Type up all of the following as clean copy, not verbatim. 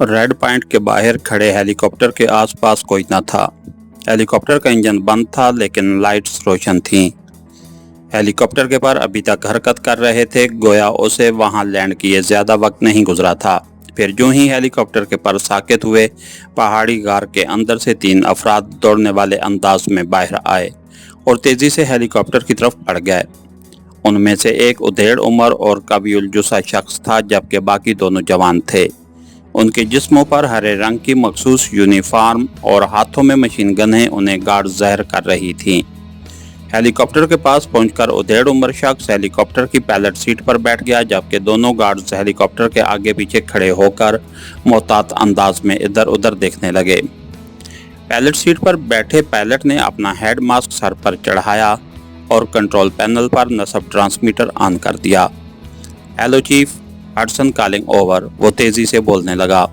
Red point के बाहर खड़े हेलीकॉप्टर के आसपास कोई न था। हेलीकॉप्टर का इंजन बंद था लेकिन लाइट्स रोशन थीं। हेलीकॉप्टर के पर अभी तक हरकत कर रहे थे, गोया उसे वहां लैंड किए ज्यादा वक्त नहीं गुजरा था। फिर जो ही हेलीकॉप्टर के पर साकित हुए, पहाड़ी गार के अंदर से 3 अफराद दौड़ने वाले अंदाज में बाहर आए और तेजी से हेलीकॉप्टर की तरफ बढ़ गए। उनमें से एक उधेड़ उम्र और कबील जुसा शख्स था, जबकि बाकी दोनों जवान थे। उनके जिस्मों पर हरे रंग की मखसूस यूनिफॉर्म और हाथों में मशीन गनें उन्हें गार्ड ज़हर कर रही थीं। हेलीकॉप्टर के पास पहुंचकर उधेड़ उम्र शख्स हेलीकॉप्टर की पायलट सीट पर बैठ गया, जबकि दोनों गार्ड्स हेलीकॉप्टर के आगे पीछे खड़े होकर मोहतात अंदाज में इधर उधर देखने लगे। पायलट सीट पर बैठे पायलट ने अपना हेड मास्क सर पर चढ़ाया और कंट्रोल पैनल पर नसब ट्रांसमीटर ऑन कर दिया। Hello chief, Hudson calling over, वो तेजी से बोलने लगा।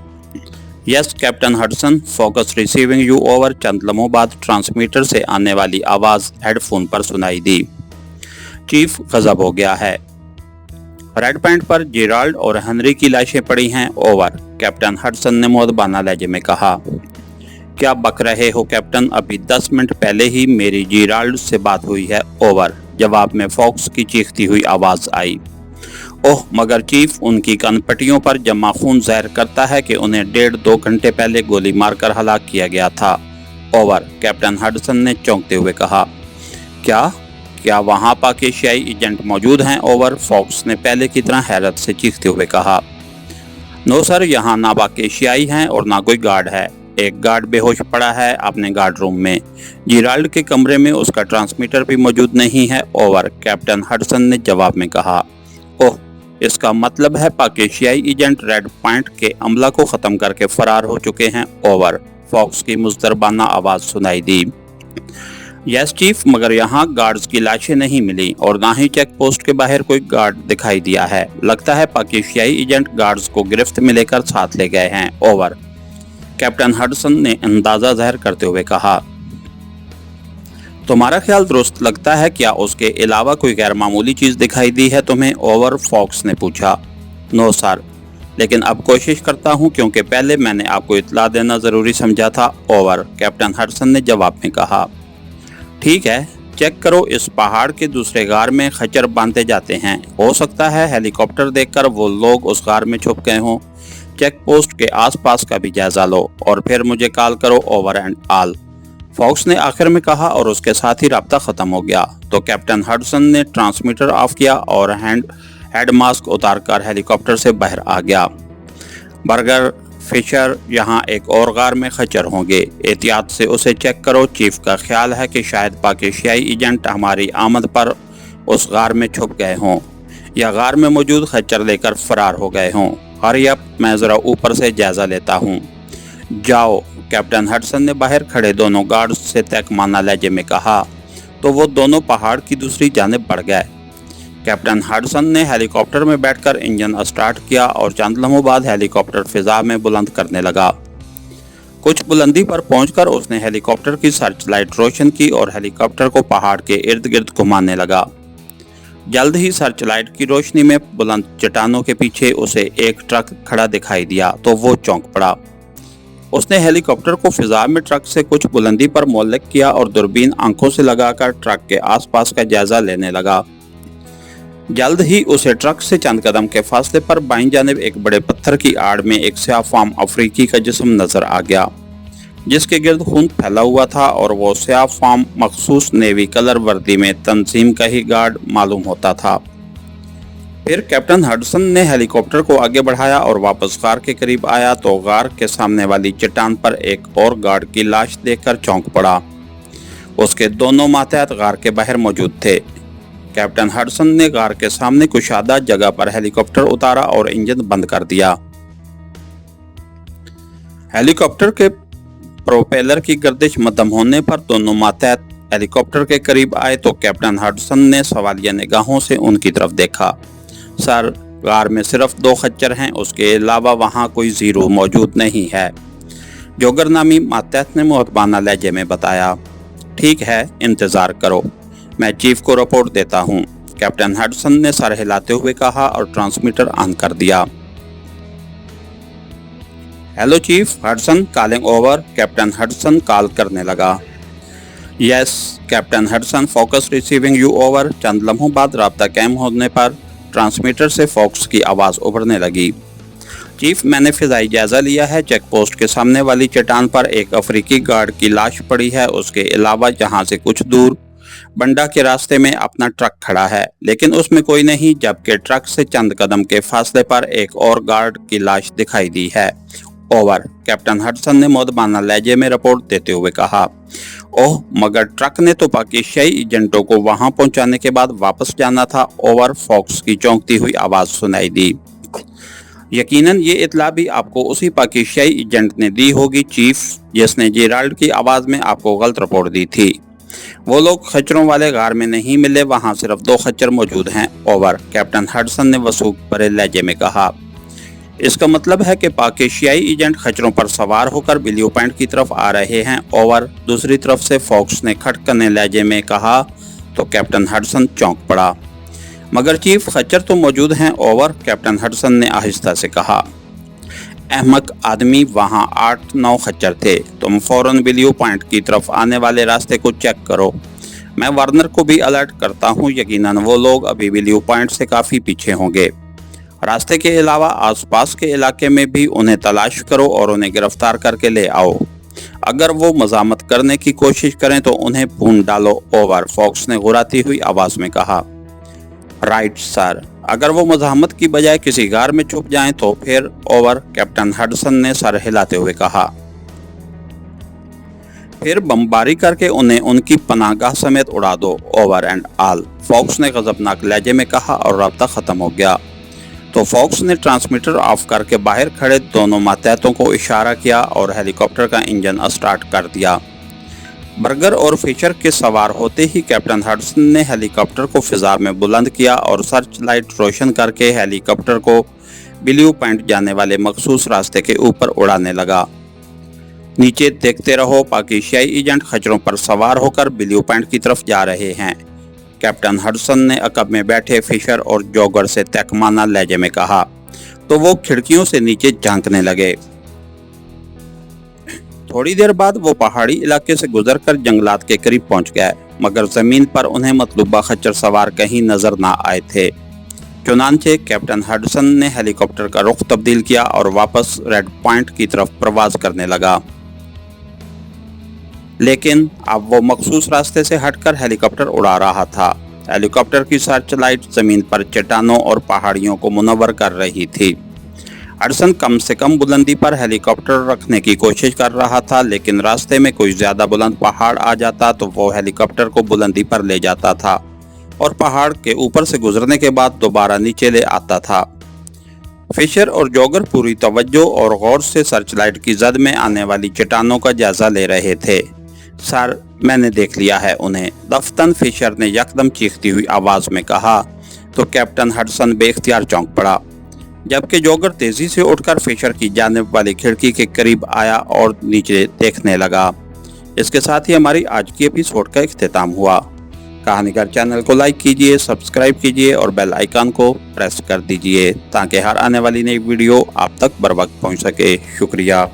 Yes captain Hudson, focus receiving you over. चंद लम्हों बाद ट्रांसमीटर से आने वाली आवाज़ हेडफोन पर सुनाई दी। चीफ, गजब हो गया है। रेड पॉइंट पर जेराल्ड और हेनरी की लाशें पड़ी हैं, ओवर। कैप्टन हडसन ने मुअद्दबाना लहजे में कहा। क्या बक रहे हो कैप्टन, अभी 10 मिनट पहले ही मेरी जेराल्ड से बात हुई है, ओवर। जवाब में फॉक्स की चीखती हुई आवाज़ आई। ओह मगर चीफ, उनकी कनपट्टियों पर जमा खून ज़ाहिर करता है कि उन्हें 1.5-2 घंटे पहले गोली मारकर हलाक किया गया था, ओवर। कैप्टन हडसन ने चौंकते हुए कहा। क्या वहां पाकिस्तानी एजेंट मौजूद हैं, ओवर। फॉक्स ने पहले की तरह हैरत से चीखते हुए कहा। नो सर, यहाँ ना पाकिस्तानी हैं और ना कोई गार्ड है। एक गार्ड बेहोश पड़ा है अपने गार्ड रूम में। जेराल्ड के कमरे में उसका ट्रांसमीटर भी मौजूद नहीं है, ओवर। कैप्टन हडसन ने जवाब में कहा। ओह, इसका मतलब है पाकिस्तानी एजेंट रेड पॉइंट के अमला को ख़त्म करके फरार हो चुके हैं, ओवर। फॉक्स की मुस्तरबाना आवाज़ सुनाई दी। यस चीफ, मगर यहाँ गार्ड्स की लाशें नहीं मिली और ना ही चेक पोस्ट के बाहर कोई गार्ड दिखाई दिया है। लगता है पाकिस्तानी एजेंट गार्ड्स को गिरफ्त में लेकर साथ ले गए हैं, ओवर। कैप्टन हडसन ने अंदाज़ा ज़ाहिर करते हुए कहा। तुम्हारा ख्याल दुरुस्त लगता है, क्या उसके अलावा कोई गैर मामूली चीज़ दिखाई दी है तुम्हें, ओवर। फॉक्स ने पूछा। नो सर, लेकिन अब कोशिश करता हूं क्योंकि पहले मैंने आपको इत्तला देना ज़रूरी समझा था, ओवर। कैप्टन हडसन ने जवाब में कहा। ठीक है, चेक करो, इस पहाड़ के दूसरे गार में खच्चर बांधे जाते हैं। हो सकता है हेलीकॉप्टर देखकर वो लोग उस गार में छुप गए हों। चेक पोस्ट के आसपास का भी जायजा लो और फिर मुझे कॉल करो, ओवर एंड ऑल। फॉक्स ने आखिर में कहा और उसके साथ ही राब्ता ख़त्म हो गया। तो कैप्टन हडसन ने ट्रांसमीटर ऑफ किया और हेड मास्क उतारकर हेलीकॉप्टर से बाहर आ गया। बर्गर, फिशर, यहाँ एक और गार में खच्चर होंगे, एहतियात से उसे चेक करो। चीफ का ख्याल है कि शायद पाकिस्तानी एजेंट हमारी आमद पर उस गार में छुप गए हों या गार में मौजूद खच्चर लेकर फरार हो गए हों। हरी अप, मैं ज़रा ऊपर से जायज़ा लेता हूँ। जाओ, कैप्टन हडसन ने बाहर खड़े दोनों गार्ड्स से तहकमाना लहजे में कहा। तो वो दोनों पहाड़ की दूसरी जानिब बढ़ गए। कैप्टन हडसन ने हेलीकॉप्टर में बैठकर इंजन स्टार्ट किया और चंद लम्हों बाद हेलीकॉप्टर फिजा में बुलंद करने लगा। कुछ बुलंदी पर पहुंचकर उसने हेलीकॉप्टर की सर्च लाइट रोशन की और हेलीकॉप्टर को पहाड़ के इर्द गिर्द घुमाने लगा। जल्द ही सर्च लाइट की रोशनी में बुलंद चट्टानों के पीछे उसे एक ट्रक खड़ा दिखाई दिया तो वो चौंक पड़ा। उसने हेलीकॉप्टर को फिजा में ट्रक से कुछ बुलंदी पर मुअल्लक किया और दूरबीन आंखों से लगाकर ट्रक के आसपास का जायजा लेने लगा। जल्द ही उसे ट्रक से चंद कदम के फासले पर बाईं जानिब एक बड़े पत्थर की आड़ में एक स्याह-फाम अफ्रीकी का जिस्म नजर आ गया, जिसके गिर्द खून फैला हुआ था और वो स्याह-फाम मखसूस नेवी कलर वर्दी में तंजीम का ही गार्ड मालूम होता था। फिर कैप्टन हडसन ने हेलीकॉप्टर को आगे बढ़ाया और वापस गार के करीब आया तो गार के सामने वाली चट्टान पर एक और गार्ड की लाश देखकर चौंक पड़ा। उसके दोनों मातहत गार के बाहर मौजूद थे। कैप्टन हडसन ने गार के सामने कुशादा जगह पर हेलीकॉप्टर उतारा और इंजन बंद कर दिया। हेलीकॉप्टर के प्रोपेलर की गर्दिश मद्धम होने पर दोनों मातहत हेलीकॉप्टर के करीब आए तो कैप्टन हडसन ने सवालिया निगाहों से उनकी तरफ देखा। सर, गार में सिर्फ 2 खच्चर हैं, उसके अलावा वहाँ कोई जीरो मौजूद नहीं है, जोगर नामी मातहत ने मुअद्दबाना लहजे में बताया। ठीक है, इंतज़ार करो, मैं चीफ को रिपोर्ट देता हूँ, कैप्टन हडसन ने सर हिलाते हुए कहा और ट्रांसमीटर ऑन कर दिया। Hello chief Hudson calling over. Captain Hudson call करने लगा। Yes captain Hudson, focus receiving you over. चंद लम्हों बाद राब्ता कायम होने पर ट्रांसमीटर से फॉक्स की आवाज़ उभरने लगी। चीफ, मैंने फिजाई जायजा लिया है। चेक पोस्ट के सामने वाली चट्टान पर एक अफ्रीकी गार्ड की लाश पड़ी है। उसके अलावा यहाँ से कुछ दूर बंडा के रास्ते में अपना ट्रक खड़ा है, लेकिन उसमें कोई नहीं, जबकि ट्रक से चंद कदम के फासले पर एक और गार्ड की लाश दिखाई दी है। ओवर। कैप्टन हडसन ने मौदबाना लहजे में रिपोर्ट देते हुए कहा। ओह, मगर ट्रक ने तो पाकिस्तानी एजेंटों को वहां पहुंचाने के बाद वापस जाना था। ओवर। फॉक्स की चौंकती हुई आवाज सुनाई दी। यकीनन ये इतला भी आपको उसी पाकिस्तानी एजेंट ने दी होगी चीफ, जिसने जेराल्ड की आवाज में आपको गलत रिपोर्ट दी थी। वो लोग खच्चरों वाले गार में नहीं मिले, वहां सिर्फ 2 खच्चर मौजूद हैं। ओवर। कैप्टन हडसन ने वसूख भरे लहजे में कहा। इसका मतलब है कि पाकिस्तानी एजेंट खच्चरों पर सवार होकर ब्लू पॉइंट की तरफ आ रहे हैं। ओवर। दूसरी तरफ से फॉक्स ने खटकने लहजे में कहा तो कैप्टन हडसन चौंक पड़ा। मगर चीफ, खच्चर तो मौजूद हैं। ओवर। कैप्टन हडसन ने आहिस्ता से कहा। अहमक आदमी, वहां 8-9 खच्चर थे। तुम फौरन ब्लू पॉइंट की तरफ आने वाले रास्ते को चेक करो। मैं वार्नर को भी अलर्ट करता हूं। यकीनन वो लोग अभी ब्लू पॉइंट से काफी पीछे होंगे। रास्ते के अलावा आसपास के इलाके में भी उन्हें तलाश करो और उन्हें गिरफ्तार करके ले आओ। अगर वो मजामत करने की कोशिश करें तो उन्हें भून डालो। ओवर। फॉक्स ने घुराती हुई आवाज में कहा। Right sir. अगर वो मजामत की बजाय किसी गार में छुप जाएं तो फिर। ओवर। कैप्टन हडसन ने सर हिलाते हुए कहा। फिर बमबारी करके उन्हें उनकी पनाहगाह समेत उड़ा दो। Over and all. फॉक्स ने गजबनाक लहजे में कहा और राब्ता खत्म हो गया। तो फॉक्स ने ट्रांसमीटर ऑफ करके बाहर खड़े दोनों मातहतों को इशारा किया और हेलीकॉप्टर का इंजन स्टार्ट कर दिया। बर्गर और फिशर के सवार होते ही कैप्टन हडसन ने हेलीकॉप्टर को फिजा में बुलंद किया और सर्च लाइट रोशन करके हेलीकॉप्टर को ब्लू पॉइंट जाने वाले मखसूस रास्ते के ऊपर उड़ाने लगा। नीचे देखते रहो, पाकिस्तानी एजेंट खच्चरों पर सवार होकर ब्लू पॉइंट की तरफ जा रहे हैं। कैप्टन हडसन ने अकब में बैठे फिशर और जॉगर से तहकमाना लहजे में कहा तो वो खिड़कियों से नीचे झांकने लगे। थोड़ी देर बाद वो पहाड़ी इलाके से गुजरकर जंगलात के करीब पहुंच गए, मगर जमीन पर उन्हें मतलूबा खच्चर सवार कहीं नजर ना आए थे। चुनांचे कैप्टन हडसन ने हेलीकॉप्टर का रुख तब्दील किया और वापस रेड पॉइंट की तरफ प्रवास करने लगा। लेकिन अब वो मखसूस रास्ते से हटकर हेलीकॉप्टर उड़ा रहा था। हेलीकॉप्टर की सर्च लाइट जमीन पर चट्टानों और पहाड़ियों को मुनव्वर कर रही थी। हडसन कम से कम बुलंदी पर हेलीकॉप्टर रखने की कोशिश कर रहा था, लेकिन रास्ते में कोई ज्यादा बुलंद पहाड़ आ जाता तो वो हेलीकॉप्टर को बुलंदी पर ले जाता था और पहाड़ के ऊपर से गुजरने के बाद दोबारा नीचे ले आता था। फिशर और जॉगर पूरी तवज्जो और गौर से सर्च लाइट की जद में आने वाली चट्टानों का जायजा ले रहे थे। सर, मैंने देख लिया है उन्हें, दफ्तन फिशर ने यकदम चीखती हुई आवाज में कहा तो कैप्टन हडसन बेख्तियार चौंक पड़ा, जबकि जॉगर तेजी से उठकर फिशर की जानिब वाली खिड़की के करीब आया और नीचे देखने लगा। इसके साथ ही हमारी आज की एपिसोड का इख्तिताम हुआ। कहानीकार चैनल को लाइक कीजिए, सब्सक्राइब कीजिए और बेल आइकन को प्रेस कर दीजिए ताकि हर आने वाली नई वीडियो आप तक बर वक्त पहुँच सके। शुक्रिया।